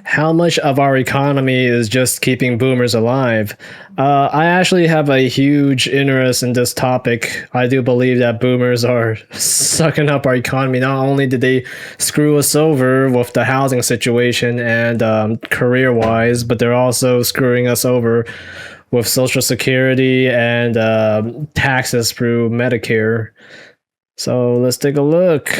How much of our economy is just keeping boomers alive? I actually have a huge interest in this topic. I do believe that boomers are sucking up our economy. Not only did they screw us over with the housing situation and career wise, but they're also screwing us over with Social Security and taxes through Medicare. So let's take a look.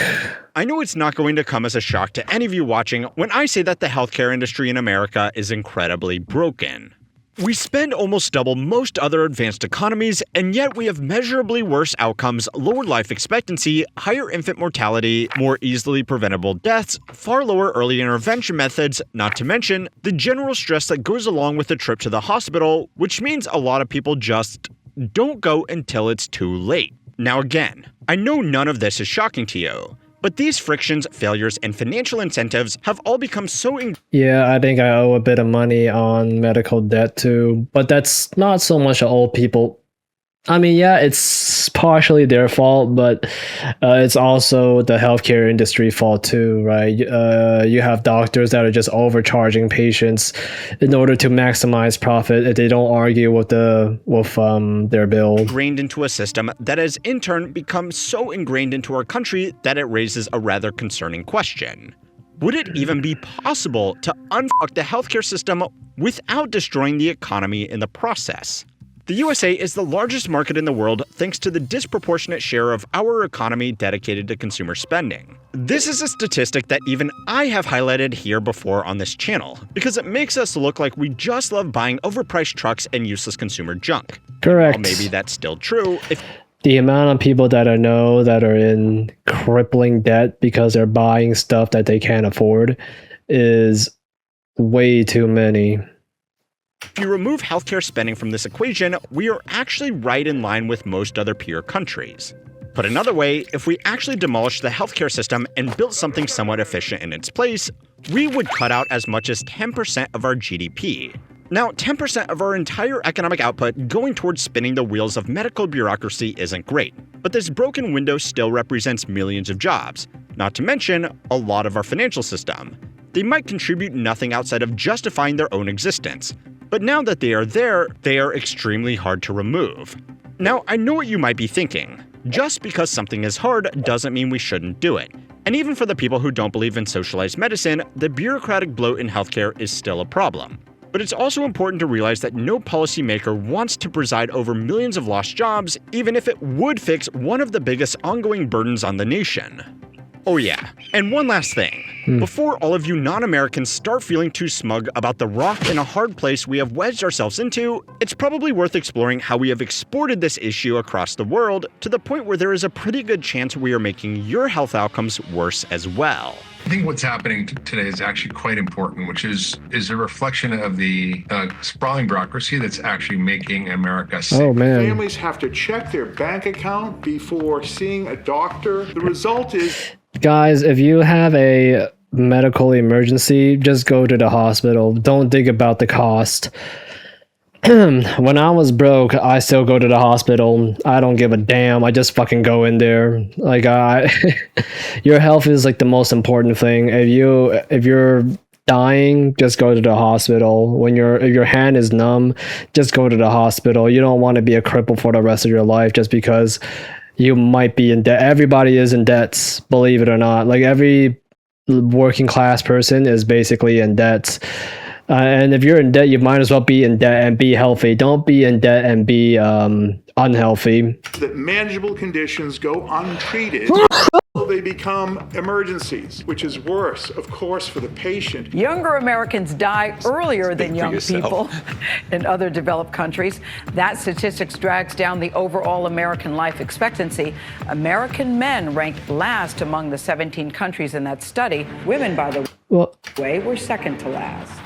I know it's not going to come as a shock to any of you watching when I say that the healthcare industry in America is incredibly broken. We spend almost double most other advanced economies, and yet we have measurably worse outcomes, lower life expectancy, higher infant mortality, more easily preventable deaths, far lower early intervention methods, not to mention the general stress that goes along with the trip to the hospital, which means a lot of people just don't go until it's too late. Now again, I know none of this is shocking to you, but these frictions, failures, and financial incentives have all become so Yeah, I think I owe a bit of money on medical debt too, but that's not so much old people. I mean, yeah, it's partially their fault, but it's also the healthcare industry fault too, right? You have doctors that are just overcharging patients in order to maximize profit if they don't argue with their bill. ingrained into a system that has in turn become so ingrained into our country that it raises a rather concerning question. Would it even be possible to unfuck the healthcare system without destroying the economy in the process? The USA is the largest market in the world thanks to the disproportionate share of our economy dedicated to consumer spending. This is a statistic that even I have highlighted here before on this channel, because it makes us look like we just love buying overpriced trucks and useless consumer junk. Correct. While maybe that's still true, if The amount of people that I know that are in crippling debt because they're buying stuff that they can't afford is way too many. you remove healthcare spending from this equation, we are actually right in line with most other peer countries. Put another way, if we actually demolished the healthcare system and built something somewhat efficient in its place, we would cut out as much as 10% of our GDP. Now, 10% of our entire economic output going towards spinning the wheels of medical bureaucracy isn't great, but this broken window still represents millions of jobs, not to mention a lot of our financial system. They might contribute nothing outside of justifying their own existence, but now that they are there, they are extremely hard to remove. Now, I know what you might be thinking. Just because something is hard doesn't mean we shouldn't do it. And even for the people who don't believe in socialized medicine, the bureaucratic bloat in healthcare is still a problem. But it's also important to realize that no policymaker wants to preside over millions of lost jobs, even if it would fix one of the biggest ongoing burdens on the nation. Oh yeah, and one last thing. Before all of you non-Americans start feeling too smug about the rock and a hard place we have wedged ourselves into, it's probably worth exploring how we have exported this issue across the world to the point where there is a pretty good chance we are making your health outcomes worse as well. I think what's happening today is actually quite important, which is a reflection of the sprawling bureaucracy that's actually making America sick. Oh man. Families have to check their bank account before seeing a doctor. The result is... Guys, if you have a medical emergency, just go to the hospital. Don't think about the cost. When I was broke, I still go to the hospital. I don't give a damn. I just fucking go in there. Like your health is like the most important thing. If you're dying, just go to the hospital. If your hand is numb, just go to the hospital. You don't want to be a cripple for the rest of your life just because you might be in debt. Everybody is in debts, believe it or not. Like every working class person is basically in debts. And if you're in debt, you might as well be in debt and be healthy. Don't be in debt and be unhealthy. That manageable conditions go untreated. They become emergencies, which is worse, of course, for the patient. Younger Americans die earlier than young people in other developed countries. That statistics drags down the overall American life expectancy. American men ranked last among the 17 countries in that study. Women, by the way, were second to last.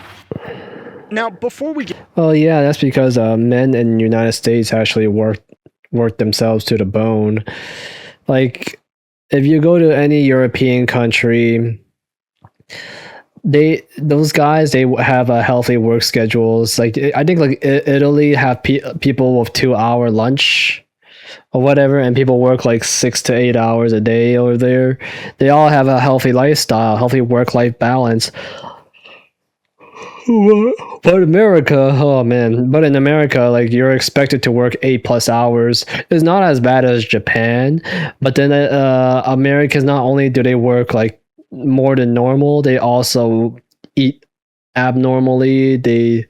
Now, before we get... Well, yeah, that's because men in the United States actually work themselves to the bone. Like, if you go to any European country, those guys have a healthy work schedules. Like I think like Italy have people with 2-hour lunch or whatever, and people work like 6 to 8 hours a day over there. They all have a healthy lifestyle, healthy work-life balance. But America, oh man, but in America, like you're expected to work 8+ hours. It's not as bad as Japan, but then Americans, not only do they work like more than normal, they also eat abnormally. They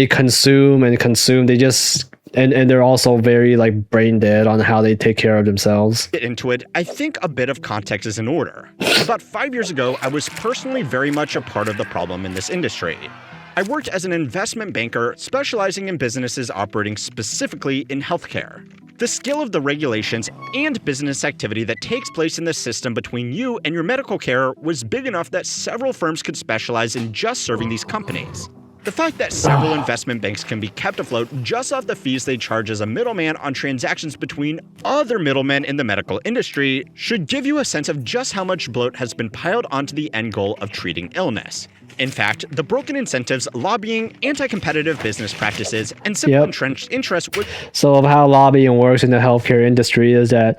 consume and consume. They just and they're also very like brain dead on how they take care of themselves. Get into it, I think a bit of context is in order. About 5 years ago, I was personally very much a part of the problem in this industry. I worked as an investment banker specializing in businesses operating specifically in healthcare. The scale of the regulations and business activity that takes place in the system between you and your medical care was big enough that several firms could specialize in just serving these companies. The fact that several investment banks can be kept afloat just off the fees they charge as a middleman on transactions between other middlemen in the medical industry should give you a sense of just how much bloat has been piled onto the end goal of treating illness. In fact, the broken incentives, lobbying, anti-competitive business practices, and simple entrenched interests would... So of how lobbying works in the healthcare industry is that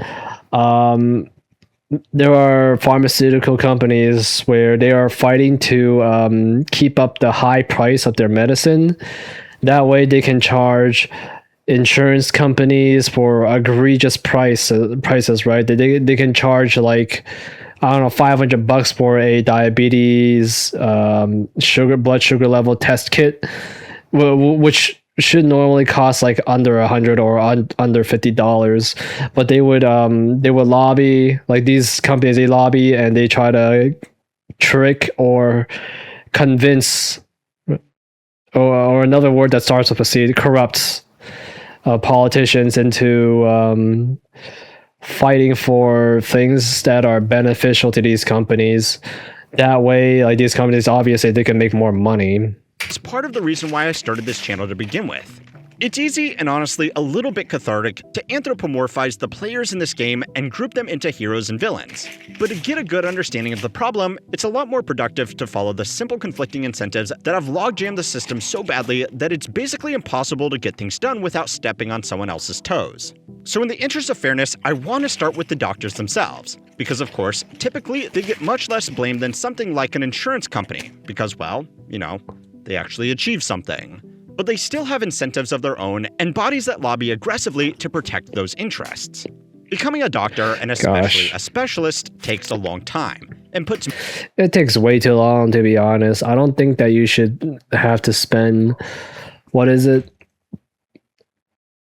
there are pharmaceutical companies where they are fighting to keep up the high price of their medicine. That way they can charge insurance companies for egregious prices, right? They can charge like, I don't know, $500 for a diabetes blood sugar level test kit, which should normally cost like under $100 or under $50, but they would lobby, like these companies, they lobby and they try to trick or convince, or another word that starts with a C, corrupt politicians into fighting for things that are beneficial to these companies. That way, like these companies, obviously they can make more money. It's part of the reason why I started this channel to begin with. It's easy and honestly a little bit cathartic to anthropomorphize the players in this game and group them into heroes and villains. But to get a good understanding of the problem, it's a lot more productive to follow the simple conflicting incentives that have logjammed the system so badly that it's basically impossible to get things done without stepping on someone else's toes. So in the interest of fairness, I want to start with the doctors themselves. Because of course, typically they get much less blame than something like an insurance company, because well, you know, they actually achieve something. But they still have incentives of their own and bodies that lobby aggressively to protect those interests. Becoming a doctor, and especially a specialist, takes a long time and puts... It takes way too long, to be honest. I don't think that you should have to spend,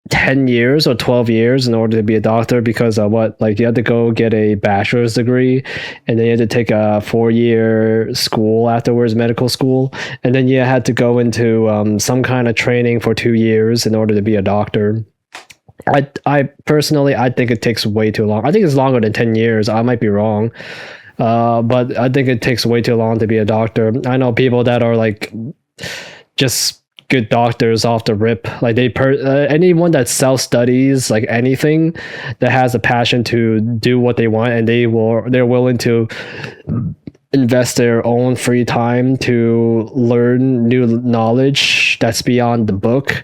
10 years or 12 years in order to be a doctor, because like you have to go get a bachelor's degree and then you had to take a 4-year school afterwards, medical school, and then you had to go into some kind of training for 2 years in order to be a doctor. I personally, I think it takes way too long. I think it's longer than 10 years. I might be wrong. But I think it takes way too long to be a doctor. I know people that are like just good doctors off the rip, like anyone that self-studies like anything, that has a passion to do what they want, and they're willing to invest their own free time to learn new knowledge that's beyond the book.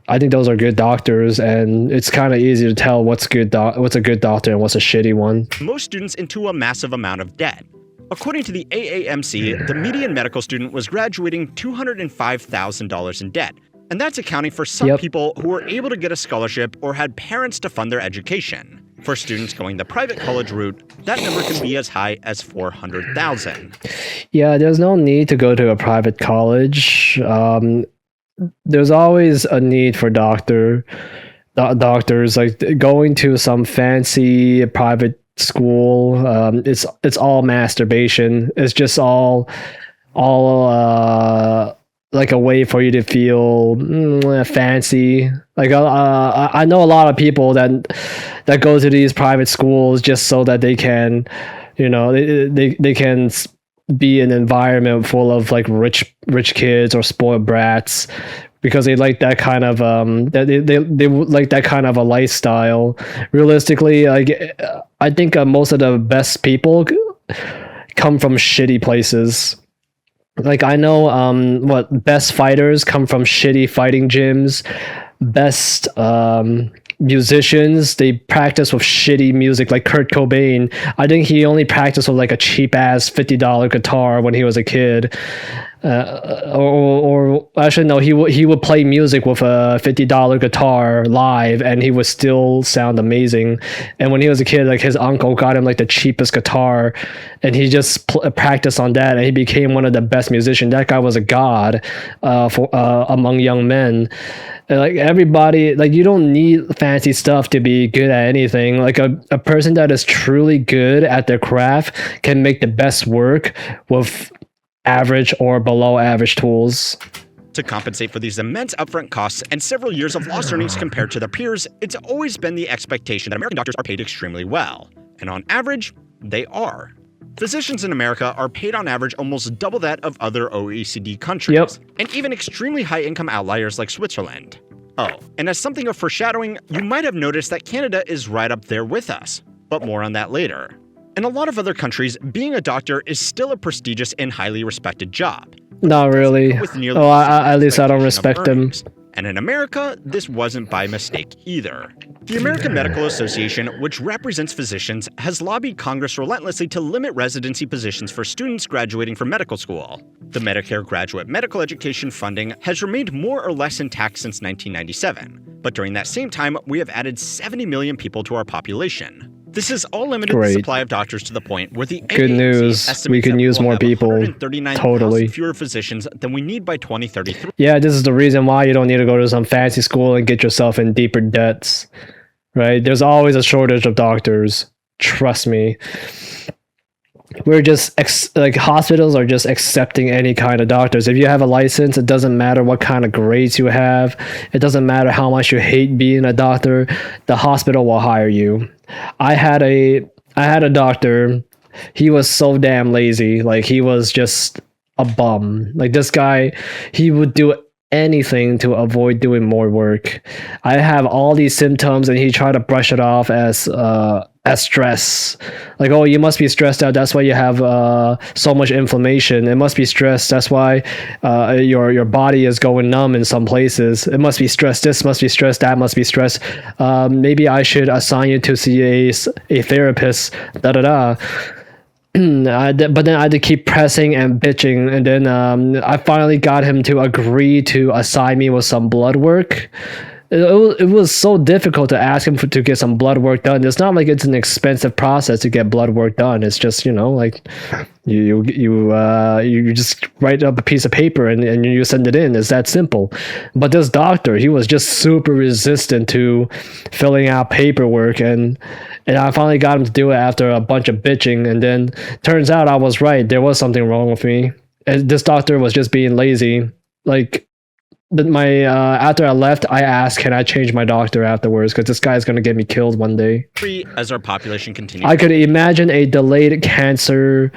I think those are good doctors, and it's kind of easy to tell what's a good doctor and what's a shitty one. Most students into a massive amount of debt. According to the AAMC, the median medical student was graduating $205,000 in debt, and that's accounting for some people who were able to get a scholarship or had parents to fund their education. For students going the private college route, that number can be as high as $400,000. Yeah, there's no need to go to a private college. There's always a need for doctors, like going to some fancy private school. It's all masturbation. It's just all like a way for you to feel fancy. Like I know a lot of people that go to these private schools just so that they can, you know, they can be in an environment full of like rich kids or spoiled brats, because they like that kind of they like that kind of a lifestyle. Realistically, like I think most of the best people come from shitty places. Like I know best fighters come from shitty fighting gyms. Best musicians, they practice with shitty music, like Kurt Cobain. I think he only practiced with like a cheap ass $50 guitar when he was a kid. or actually no, he would play music with a $50 guitar live, and he would still sound amazing. And when he was a kid, like his uncle got him like the cheapest guitar, and he just practiced on that, and he became one of the best musicians. That guy was a god for among young men. Like everybody, like you don't need fancy stuff to be good at anything. Like a person that is truly good at their craft can make the best work with average or below average tools. To compensate for these immense upfront costs and several years of lost earnings compared to their peers, it's always been the expectation that American doctors are paid extremely well. And on average, they are. Physicians in America are paid on average almost double that of other OECD countries, and even extremely high-income outliers like Switzerland. Oh, and as something of foreshadowing, you might have noticed that Canada is right up there with us, but more on that later. In a lot of other countries, being a doctor is still a prestigious and highly respected job. Not really. At least I don't respect them. And in America, this wasn't by mistake either. The American Medical Association, which represents physicians, has lobbied Congress relentlessly to limit residency positions for students graduating from medical school. The Medicare graduate medical education funding has remained more or less intact since 1997, but during that same time, we have added 70 million people to our population. This has all limited the supply of doctors to the point where the good news, we can use more people. Totally. Fewer physicians than we need by 2033. Yeah, this is the reason why you don't need to go to some fancy school and get yourself in deeper debts. Right? There's always a shortage of doctors. Trust me. We're just like hospitals are just accepting any kind of doctors. If you have a license, it doesn't matter what kind of grades you have. It doesn't matter how much you hate being a doctor. The hospital will hire you. I had a doctor. He was so damn lazy. Like he was just a bum. Like this guy, he would do anything to avoid doing more work. I have all these symptoms, and he tried to brush it off as stress. Like, oh, you must be stressed out. That's why you have so much inflammation. It must be stress. That's why your body is going numb in some places. It must be stress. This must be stress. That must be stress. Maybe I should assign you to see a therapist. Da da da. But then I had to keep pressing and bitching, and then I finally got him to agree to assign me with some blood work. It was so difficult to ask him to get some blood work done. It's not like it's an expensive process to get blood work done. It's just, like you just write up a piece of paper and you send it in. It's that simple. But this doctor, he was just super resistant to filling out paperwork, and I finally got him to do it after a bunch of bitching, and then turns out I was right. There was something wrong with me. And this doctor was just being lazy. Like, after I left, I asked, can I change my doctor afterwards? Because this guy's going to get me killed one day. As our population continues, I could imagine a delayed cancer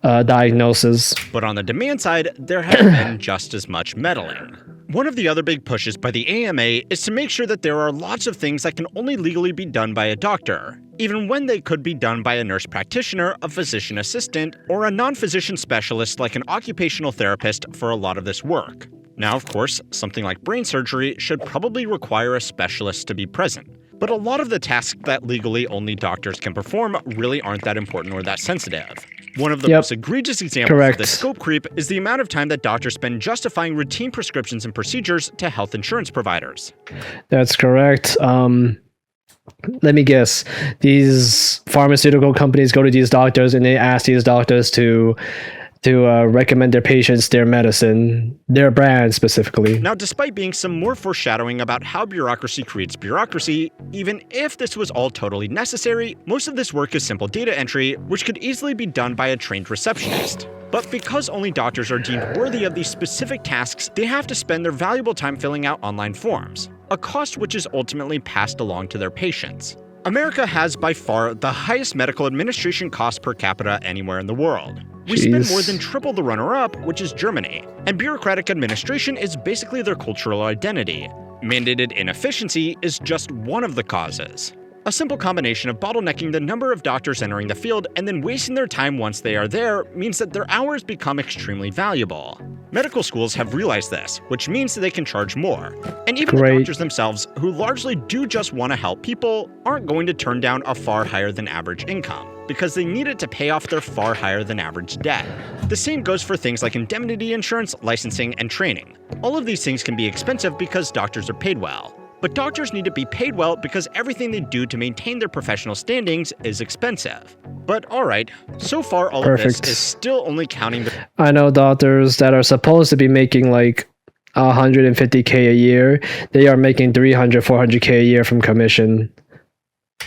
diagnosis. But on the demand side, there has been just as much meddling. One of the other big pushes by the AMA is to make sure that there are lots of things that can only legally be done by a doctor, even when they could be done by a nurse practitioner, a physician assistant, or a non-physician specialist like an occupational therapist for a lot of this work. Now, of course, something like brain surgery should probably require a specialist to be present. But a lot of the tasks that legally only doctors can perform really aren't that important or that sensitive. One of the most egregious examples of this scope creep is the amount of time that doctors spend justifying routine prescriptions and procedures to health insurance providers. That's correct. Let me guess. These pharmaceutical companies go to these doctors and they ask these doctors to recommend their patients their medicine, their brand specifically. Now, despite being some more foreshadowing about how bureaucracy creates bureaucracy, even if this was all totally necessary, most of this work is simple data entry, which could easily be done by a trained receptionist. But because only doctors are deemed worthy of these specific tasks, they have to spend their valuable time filling out online forms, a cost which is ultimately passed along to their patients. America has by far the highest medical administration cost per capita anywhere in the world. We spend more than triple the runner-up, which is Germany, and bureaucratic administration is basically their cultural identity. Mandated inefficiency is just one of the causes. A simple combination of bottlenecking the number of doctors entering the field and then wasting their time once they are there means that their hours become extremely valuable. Medical schools have realized this, which means that they can charge more. And even the doctors themselves, who largely do just want to help people, aren't going to turn down a far higher than average income, because they need it to pay off their far higher than average debt. The same goes for things like indemnity insurance, licensing, and training. All of these things can be expensive because doctors are paid well. But doctors need to be paid well because everything they do to maintain their professional standings is expensive. But alright, so far all of this is still only counting the— I know doctors that are supposed to be making like 150K a year. They are making 300, 400K a year from commission.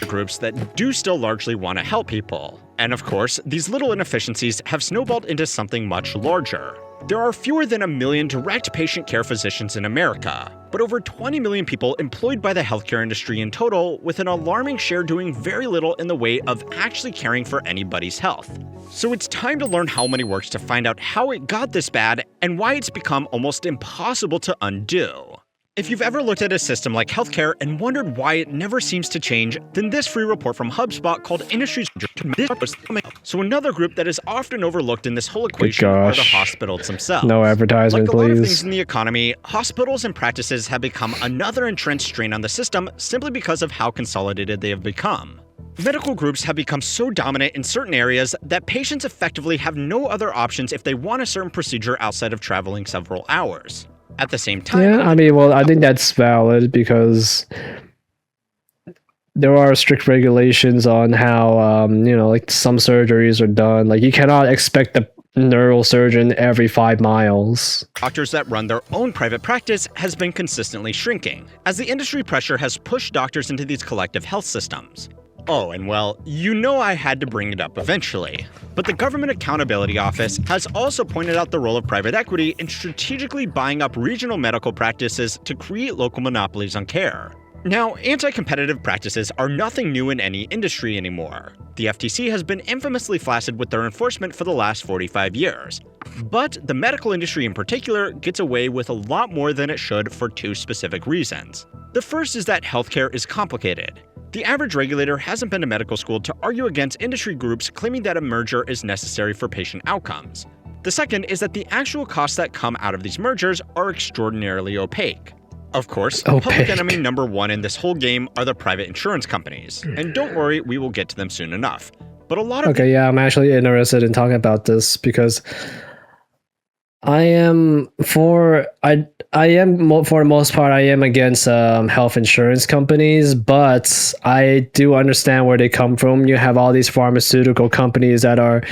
Groups that do still largely want to help people. And of course, these little inefficiencies have snowballed into something much larger. There are fewer than 1 million direct patient care physicians in America, but over 20 million people employed by the healthcare industry in total, with an alarming share doing very little in the way of actually caring for anybody's health. So it's time to learn how money works to find out how it got this bad and why it's become almost impossible to undo. If you've ever looked at a system like healthcare and wondered why it never seems to change, then this free report from HubSpot called Industries. So another group that is often overlooked in this whole equation are the hospitals themselves. No advertisement, like a lot of things please. in the economy, hospitals and practices have become another entrenched strain on the system simply because of how consolidated they have become. Medical groups have become so dominant in certain areas that patients effectively have no other options if they want a certain procedure outside of traveling several hours. At the same time— Yeah, I mean, well, I think that's valid because there are strict regulations on how, like some surgeries are done. Like you cannot expect a neurosurgeon every 5 miles. doctors that run their own private practice has been consistently shrinking, as the industry pressure has pushed doctors into these collective health systems. Oh, and well, you know I had to bring it up eventually. But the Government Accountability Office has also pointed out the role of private equity in strategically buying up regional medical practices to create local monopolies on care. Now, anti-competitive practices are nothing new in any industry anymore. The FTC has been infamously flaccid with their enforcement for the last 45 years. But the medical industry in particular gets away with a lot more than it should for 2 specific reasons. The first is that healthcare is complicated. The average regulator hasn't been to medical school to argue against industry groups claiming that a merger is necessary for patient outcomes. The second is that the actual costs that come out of these mergers are extraordinarily opaque. Of course, public enemy number 1 in this whole game are the private insurance companies. And don't worry, we will get to them soon enough. But a lot of— Okay, yeah, I'm actually interested in talking about this because for the most part, I am against health insurance companies, but I do understand where they come from. You have all these pharmaceutical companies that are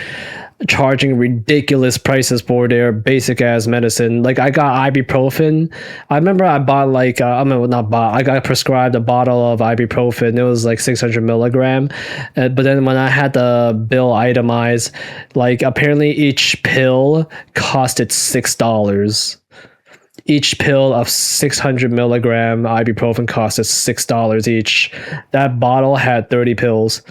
charging ridiculous prices for their basic ass medicine. Like I got ibuprofen. I remember I bought I got prescribed a bottle of ibuprofen. It was like 600 milligram. But then when I had the bill itemized, like apparently each pill costed $6. Each pill of 600 milligram ibuprofen costed $6 each. That bottle had 30 pills.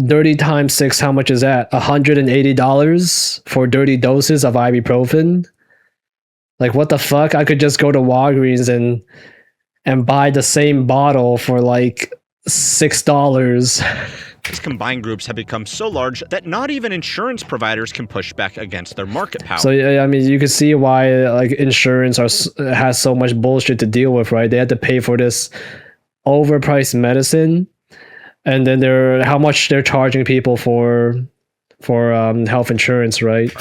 30 times 6, how much is that? $180 for 30 doses of ibuprofen? Like, what the fuck? I could just go to Walgreens and buy the same bottle for like $6. These combined groups have become so large that not even insurance providers can push back against their market power. So, I mean, you can see why like insurance has so much bullshit to deal with, right? They had to pay for this overpriced medicine. And then how much they're charging people for health insurance, right?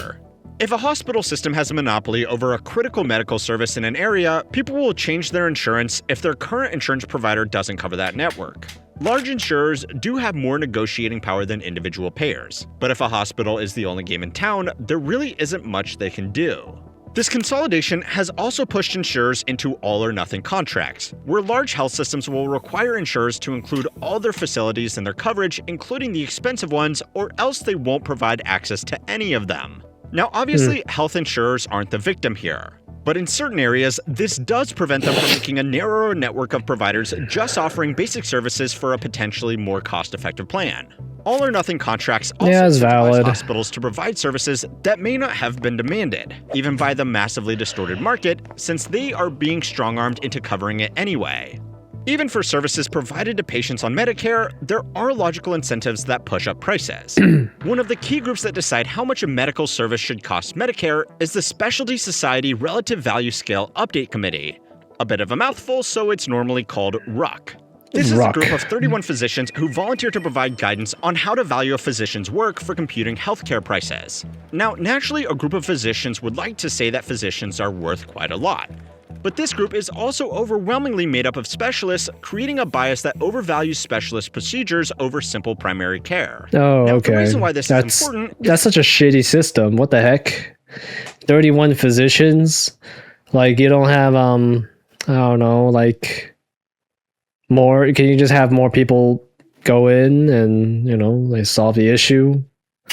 If a hospital system has a monopoly over a critical medical service in an area, people will change their insurance if their current insurance provider doesn't cover that network. Large insurers do have more negotiating power than individual payers, but if a hospital is the only game in town, there really isn't much they can do. This consolidation has also pushed insurers into all-or-nothing contracts, where large health systems will require insurers to include all their facilities in their coverage, including the expensive ones, or else they won't provide access to any of them. Now, obviously, health insurers aren't the victim here. But in certain areas, this does prevent them from making a narrower network of providers just offering basic services for a potentially more cost-effective plan. All-or-nothing contracts also incentivize hospitals to provide services that may not have been demanded, even by the massively distorted market, since they are being strong-armed into covering it anyway. Even for services provided to patients on Medicare, there are logical incentives that push up prices. One of the key groups that decide how much a medical service should cost Medicare is the Specialty Society Relative Value Scale Update Committee. A bit of a mouthful, so it's normally called RUC. This is a Rock. group of 31 physicians who volunteer to provide guidance on how to value a physician's work for computing healthcare prices. Now, naturally, a group of physicians would like to say that physicians are worth quite a lot. But this group is also overwhelmingly made up of specialists, creating a bias that overvalues specialist procedures over simple primary care. Oh, Now, okay. the reason why this that's, is important That's such a shitty system. What the heck? 31 physicians? Like, you don't have, I don't know, like, more? Can you just have more people go in and, like, solve the issue?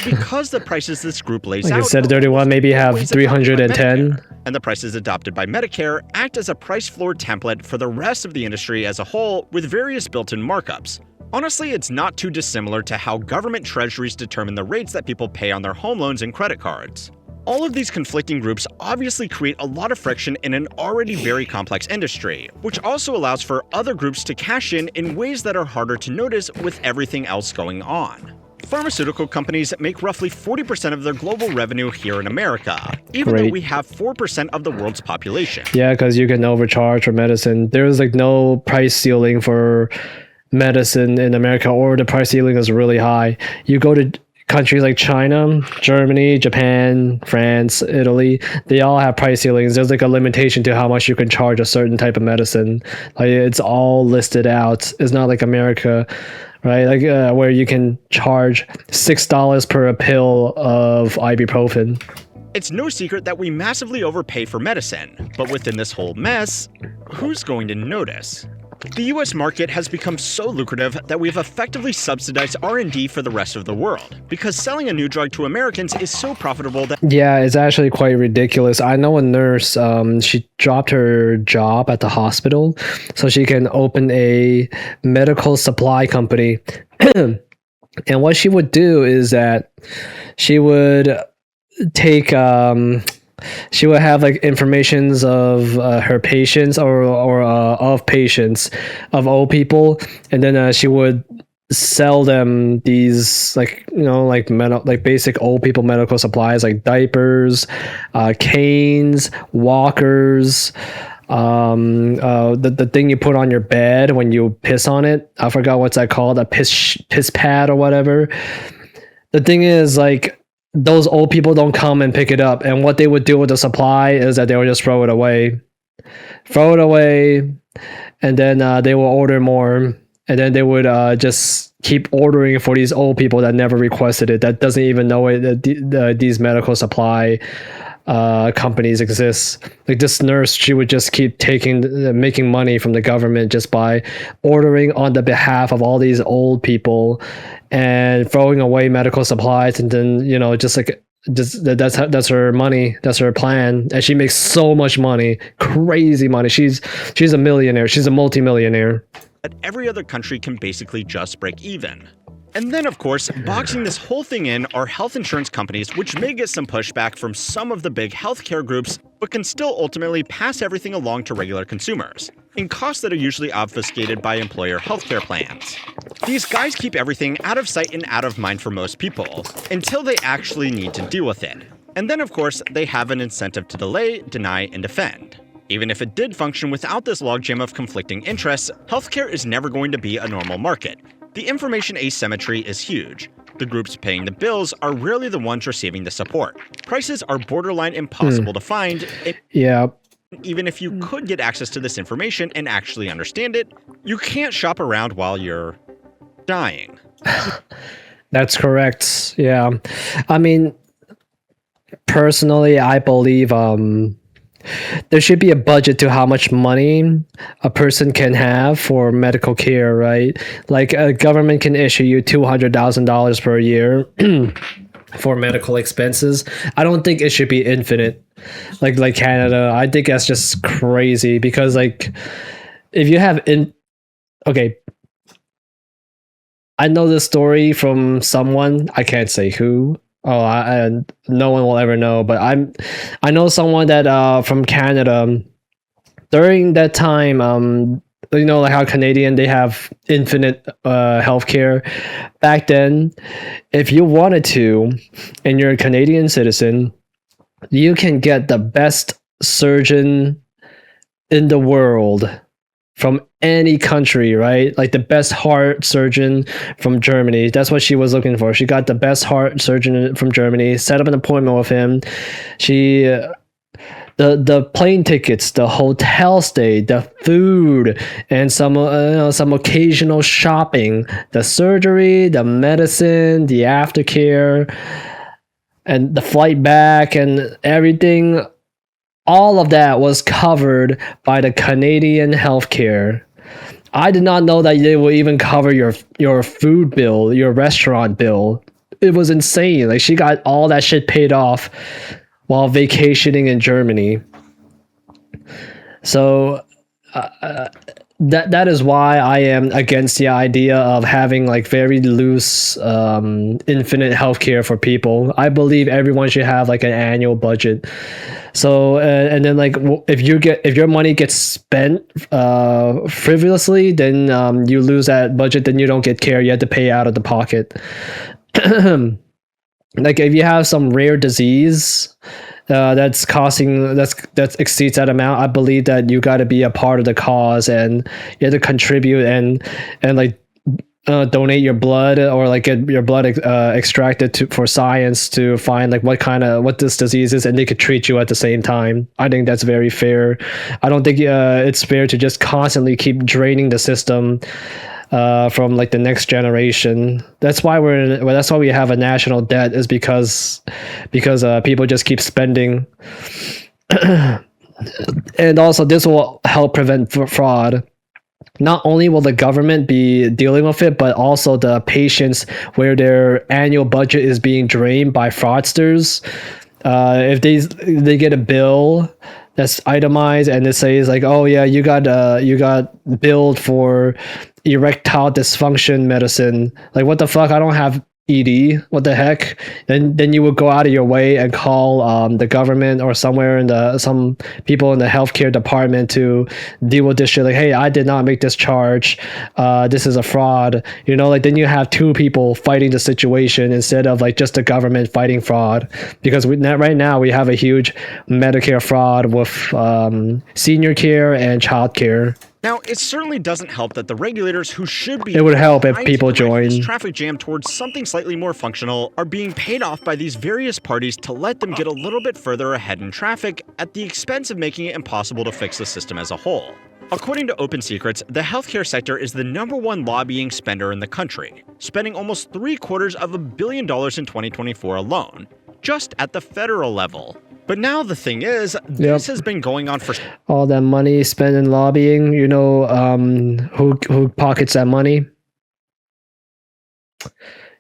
because the prices this group lays Like out instead of are 31, maybe have always adopted by 310? Medicare, and the prices adopted by Medicare act as a price floor template for the rest of the industry as a whole, with various built-in markups. Honestly, it's not too dissimilar to how government treasuries determine the rates that people pay on their home loans and credit cards. All of these conflicting groups obviously create a lot of friction in an already very complex industry, which also allows for other groups to cash in ways that are harder to notice with everything else going on. Pharmaceutical companies make roughly 40% of their global revenue here in America, even though Great. we have 4% of the world's population. Yeah, because you can overcharge for medicine. There's like no price ceiling for medicine in America, or the price ceiling is really high. You go to countries like China, Germany, Japan, France, Italy, they all have price ceilings. There's like a limitation to how much you can charge a certain type of medicine. Like it's all listed out. It's not like America, right? Like where you can charge $6 per a pill of ibuprofen. It's no secret that we massively overpay for medicine, but within this whole mess, who's going to notice? The US market has become so lucrative that we have effectively subsidized R&D for the rest of the world, because selling a new drug to Americans is so profitable that Yeah, it's actually quite ridiculous. I know a nurse, she dropped her job at the hospital so she can open a medical supply company. And what she would do is that she would take she would have like informations of her patients or of patients of old people, and then she would sell them these like like basic old people medical supplies like diapers, canes, walkers, the thing you put on your bed when you piss on it. I forgot what's that called, a piss pad or whatever. The thing is, like, those old people don't come and pick it up, and what they would do with the supply is that they would just throw it away, and then they will order more, and then they would just keep ordering for these old people that never requested it, that doesn't even know it, that these medical supply companies exist. Like this nurse, she would just keep making money from the government just by ordering on the behalf of all these old people and throwing away medical supplies, and then that's her money, that's her plan, and she makes so much money, crazy money. She's a millionaire, she's a multimillionaire. every other country can basically just break even. And then, of course, boxing this whole thing in are health insurance companies, which may get some pushback from some of the big healthcare groups, but can still ultimately pass everything along to regular consumers, in costs that are usually obfuscated by employer healthcare plans. These guys keep everything out of sight and out of mind for most people, until they actually need to deal with it. And then, of course, they have an incentive to delay, deny, and defend. Even if it did function without this logjam of conflicting interests, healthcare is never going to be a normal market. The information asymmetry is huge. The groups paying the bills are rarely the ones receiving the support. Prices are borderline impossible to find. Yeah. Even if you could get access to this information and actually understand it, you can't shop around while you're dying. That's correct. Yeah. I mean, personally, I believe there should be a budget to how much money a person can have for medical care, right? Like a government can issue you $200,000 per year for medical expenses. I don't think it should be infinite, like Canada. I think that's just crazy, because like if you have okay, I know this story from someone, I can't say who. No one will ever know, but I know someone that from Canada. During that time, like how Canadian, they have infinite healthcare. Back then, if you wanted to, and you're a Canadian citizen, you can get the best surgeon in the world from any country, right? Like the best heart surgeon from Germany. That's what she was looking for. She got the best heart surgeon from Germany, set up an appointment with him. She the plane tickets, the hotel stay, the food, and some occasional shopping, the surgery, the medicine, the aftercare, and the flight back and everything. All of that was covered by the Canadian healthcare. I did not know that they will even cover your food bill, your restaurant bill. It was insane. Like, she got all that shit paid off while vacationing in Germany. So that is why I am against the idea of having like very loose infinite healthcare for people. I believe everyone should have like an annual budget. So and then like if your money gets spent frivolously, then you lose that budget. Then you don't get care. You have to pay out of the pocket. Like if you have some rare disease that exceeds that amount, I believe that you got to be a part of the cause and you have to contribute and like donate your blood or like get your blood extracted for science to find like what this disease is, and they could treat you at the same time. I think that's very fair. I don't think it's fair to just constantly keep draining the system from like the next generation. That's why we have a national debt, is because people just keep spending. And also this will help prevent fraud. Not only will the government be dealing with it, but also the patients where their annual budget is being drained by fraudsters. If they get a bill that's itemized and it says like, oh yeah, you got billed for erectile dysfunction medicine. Like, what the fuck? I don't have ED. What the heck? Then you would go out of your way and call the government or somewhere in some people in the healthcare department to deal with this shit. Like, hey, I did not make this charge. This is a fraud. Like then you have two people fighting the situation instead of like just the government fighting fraud. Because right now we have a huge Medicare fraud with senior care and child care. Now, it certainly doesn't help that the regulators who should be... It would help if people join. ...this traffic jam towards something slightly more functional are being paid off by these various parties to let them get a little bit further ahead in traffic at the expense of making it impossible to fix the system as a whole. According to Open Secrets, the healthcare sector is the #1 lobbying spender in the country, spending almost $750 million in 2024 alone, just at the federal level. But now the thing is, this has been going on for... All that money spent in lobbying, who pockets that money?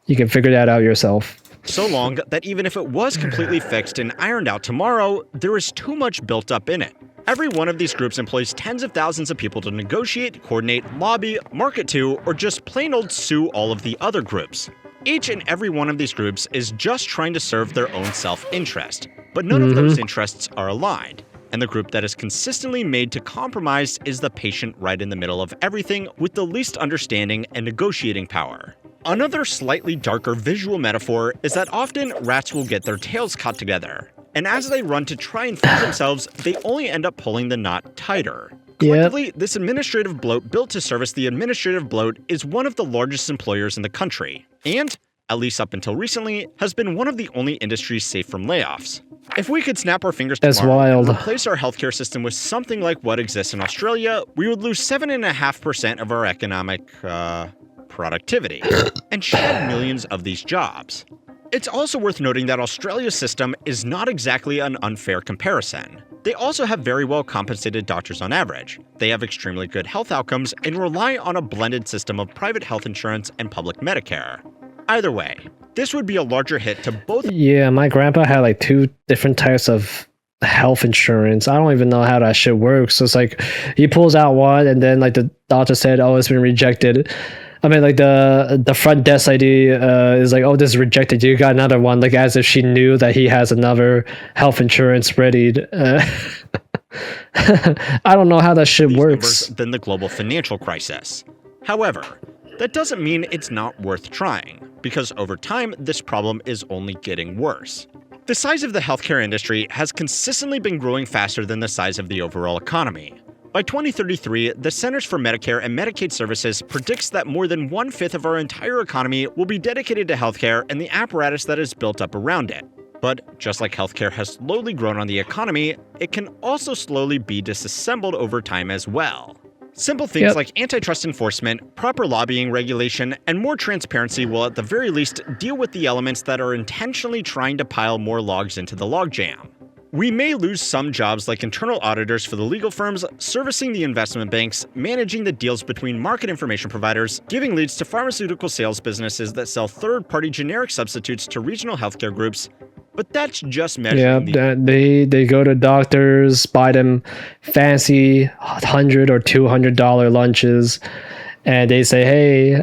You can figure that out yourself. So long that even if it was completely fixed and ironed out tomorrow, there is too much built up in it. Every one of these groups employs tens of thousands of people to negotiate, coordinate, lobby, market to, or just plain old sue all of the other groups. Each and every one of these groups is just trying to serve their own self-interest, but none of those interests are aligned. And the group that is consistently made to compromise is the patient right in the middle of everything with the least understanding and negotiating power. Another slightly darker visual metaphor is that often rats will get their tails caught together, and as they run to try and free themselves, they only end up pulling the knot tighter. Collectively, this administrative bloat built to service the administrative bloat is one of the largest employers in the country, and, at least up until recently, has been one of the only industries safe from layoffs. If we could snap our fingers tomorrow and replace our healthcare system with something like what exists in Australia, we would lose 7.5% of our economic, productivity, and shed millions of these jobs. It's also worth noting that Australia's system is not exactly an unfair comparison. They also have very well compensated doctors on average. They have extremely good health outcomes and rely on a blended system of private health insurance and public Medicare. Either way, this would be a larger hit to both. Yeah, my grandpa had like 2 different types of health insurance. I don't even know how that shit works. So it's like he pulls out one and then like the doctor said, oh, it's been rejected. I mean, like the front desk lady is like, oh, this is rejected. You got another one, like as if she knew that he has another health insurance ready. I don't know how that shit works. Than the global financial crisis. However, that doesn't mean it's not worth trying, because over time, this problem is only getting worse. The size of the healthcare industry has consistently been growing faster than the size of the overall economy. By 2033, the Centers for Medicare and Medicaid Services predicts that more than 1/5 of our entire economy will be dedicated to healthcare and the apparatus that is built up around it. But just like healthcare has slowly grown on the economy, it can also slowly be disassembled over time as well. Simple things like antitrust enforcement, proper lobbying regulation, and more transparency will at the very least deal with the elements that are intentionally trying to pile more logs into the logjam. We may lose some jobs like internal auditors for the legal firms, servicing the investment banks, managing the deals between market information providers, giving leads to pharmaceutical sales businesses that sell third-party generic substitutes to regional healthcare groups, but that's just measuring they go to doctors, buy them fancy $100 or $200 lunches, and they say, hey,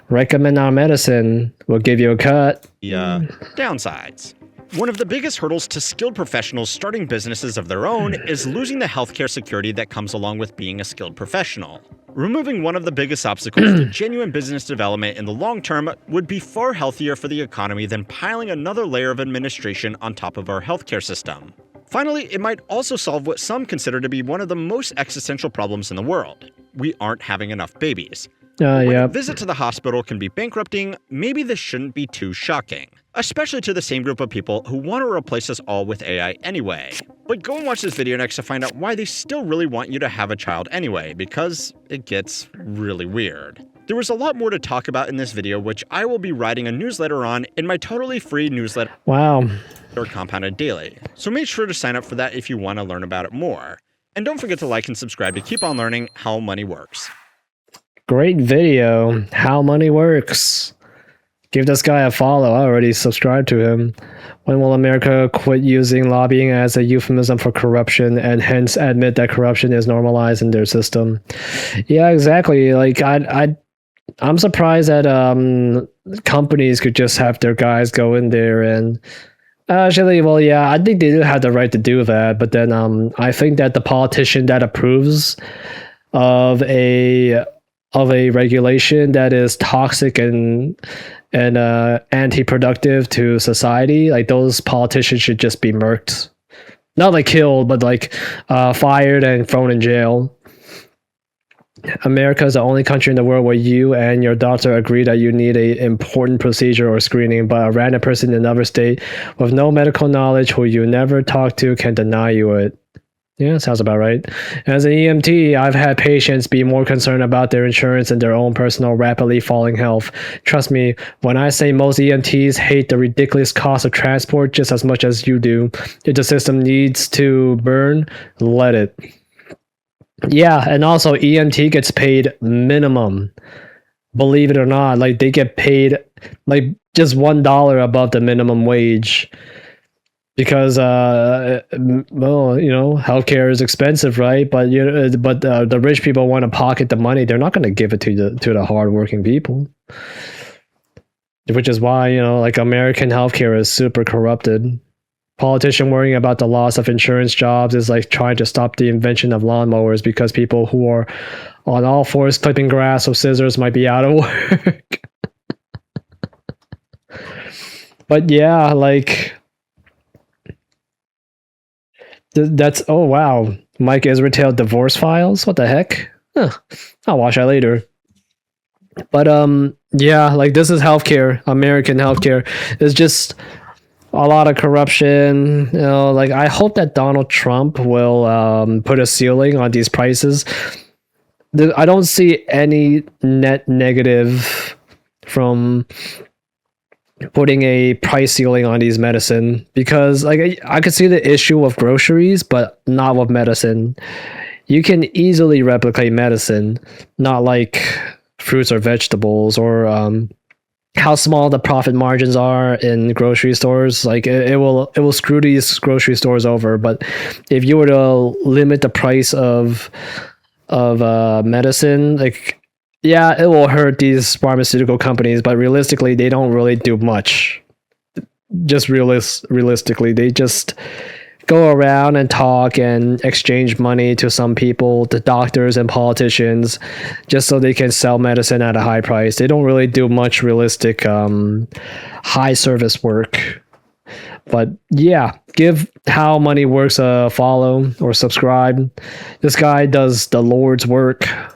recommend our medicine, we'll give you a cut. Downsides. One of the biggest hurdles to skilled professionals starting businesses of their own is losing the healthcare security that comes along with being a skilled professional. Removing one of the biggest obstacles to genuine business development in the long term would be far healthier for the economy than piling another layer of administration on top of our healthcare system. Finally, it might also solve what some consider to be one of the most existential problems in the world. We aren't having enough babies. When a visit to the hospital can be bankrupting, maybe this shouldn't be too shocking. Especially to the same group of people who want to replace us all with AI anyway. But go and watch this video next to find out why they still really want you to have a child anyway, because it gets really weird. There was a lot more to talk about in this video, which I will be writing a newsletter on in my totally free newsletter. Wow. Or Compounded Daily. So make sure to sign up for that if you want to learn about it more. And don't forget to like and subscribe to keep on learning how money works. Great video. How money works. Give this guy a follow. I already subscribed to him. When will America quit using lobbying as a euphemism for corruption and hence admit that corruption is normalized in their system? Yeah, exactly. Like I'm surprised that companies could just have their guys go in there and actually, well, yeah, I think they do have the right to do that. But then I think that the politician that approves of a regulation that is toxic and anti-productive to society, like those politicians should just be murked, not like killed, but like fired and thrown in jail. America is the only country in the world where you and your doctor agree that you need a important procedure or screening, but a random person in another state with no medical knowledge who you never talk to can deny you it. Yeah, sounds about right. As an EMT, I've had patients be more concerned about their insurance and their own personal rapidly falling health. Trust me, when I say most EMTs hate the ridiculous cost of transport just as much as you do. If the system needs to burn, let it. Yeah, and also EMT gets paid minimum. Believe it or not, like they get paid like just $1 above the minimum wage. Because well, you know, healthcare is expensive, right? But the rich people want to pocket the money. They're not going to give it to the hardworking people, which is why, you know, like American healthcare is super corrupted. Politician worrying about the loss of insurance jobs is like trying to stop the invention of lawnmowers because people who are on all fours clipping grass with scissors might be out of work. But yeah, like. That's, oh wow, Mike Israel divorce files? What the heck? Huh. I'll watch that later. But yeah, like this is healthcare, American healthcare. It's just a lot of corruption. You know, like I hope that Donald Trump will put a ceiling on these prices. I don't see any net negative from putting a price ceiling on these medicine, because like I could see the issue with groceries, but not with medicine. You can easily replicate medicine, not like fruits or vegetables, or how small the profit margins are in grocery stores. Like it will screw these grocery stores over. But if you were to limit the price of medicine, like, yeah, it will hurt these pharmaceutical companies, but realistically, they don't really do much. Just realistically, they just go around and talk and exchange money to some people, to doctors and politicians, just so they can sell medicine at a high price. They don't really do much realistic high service work. But yeah, give How Money Works a follow or subscribe. This guy does the Lord's work